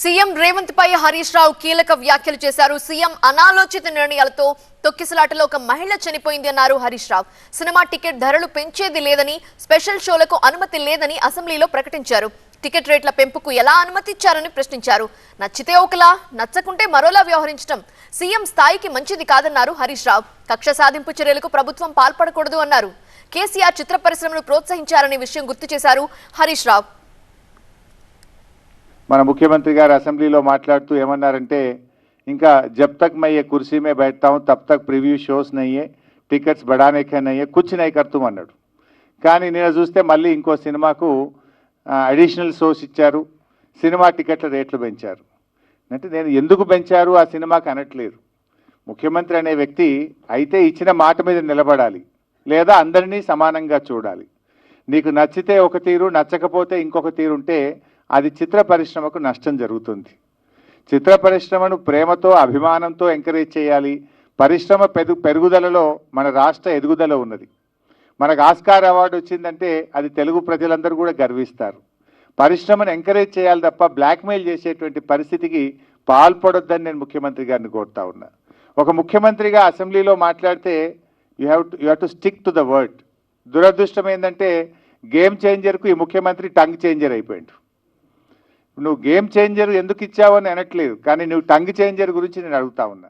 CM Revanth పై హరీష్ రావు కీలక వ్యాఖ్యలు చేశారు. సీఎం అనాలోచిత నిర్ణయాలతో తొక్కిసలాటలో ఒక మహిళ చనిపోయింది అన్నారు హరీష్ రావు. సినిమా టికెట్ ధరలు పెంచేది లేదని, స్పెషల్ షోలకు అనుమతి లేదని అసెంబ్లీలో ప్రకటించారు. టికెట్ రేట్ల పెంపుకు ఎలా అనుమతి ఇచ్చారని ప్రశ్నించారు. నచ్చితే ఒకలా, నచ్చకుంటే మరోలా వ్యవహరించడం సీఎం స్థాయికి మంచిది కాదన్నారు హరీష్ రావు. కక్ష సాధింపు చర్యలకు ప్రభుత్వం పాల్పడకూడదు అన్నారు. కేసీఆర్ చిత్ర పరిశ్రమను ప్రోత్సహించారనే విషయం గుర్తు చేశారు హరీష్ రావు. మన ముఖ్యమంత్రి గారు అసెంబ్లీలో మాట్లాడుతూ ఏమన్నారంటే, ఇంకా జబ్ తక్ मैं ये कुर्सी में बैठता हूं तब तक प्रीव्यू షోస్ नहीं है, టికెట్స్ बढ़ाने के नहीं है, कुछ नहीं करतూ అన్నాడు. కానీ నేను చూస్తే మళ్ళీ ఇంకో సినిమాకు అడిషనల్ షోస్ ఇచ్చారు, సినిమా టికెట్ల రేట్లు పెంచారు. అంటే నేను ఎందుకు పెంచారు ఆ సినిమాకి అనట్లేదు. ముఖ్యమంత్రి అనే వ్యక్తి అయితే ఇచ్చిన మాట మీద నిలబడాలి, లేదా అందరినీ సమానంగా చూడాలి. నీకు నచ్చితే ఒక తీరు, నచ్చకపోతే ఇంకొక తీరు ఉంటే అది చిత్ర పరిశ్రమకు నష్టం జరుగుతుంది. చిత్ర పరిశ్రమను ప్రేమతో, అభిమానంతో ఎంకరేజ్ చేయాలి. పరిశ్రమ పెరుగుదలలో మన రాష్ట్ర ఎదుగుదల ఉన్నది. మనకు ఆస్కార్ అవార్డు వచ్చిందంటే అది తెలుగు ప్రజలందరూ కూడా గర్విస్తారు. పరిశ్రమను ఎంకరేజ్ చేయాలి తప్ప బ్లాక్మెయిల్ చేసేటువంటి పరిస్థితికి పాల్పడొద్దని నేను ముఖ్యమంత్రి గారిని కోరుతా ఉన్నా. ఒక ముఖ్యమంత్రిగా అసెంబ్లీలో మాట్లాడితే you have to stick to the word. దురదృష్టం ఏంటంటే గేమ్ చేంజర్కు ఈ ముఖ్యమంత్రి టంగ్ చేంజర్ అయిపోయాడు. నువ్వు గేమ్ చేంజర్ ఎందుకు ఇచ్చావు అని అనట్లేదు, కానీ నువ్వు టంగ్ చేంజర్ గురించి నేను అడుగుతా ఉన్నా.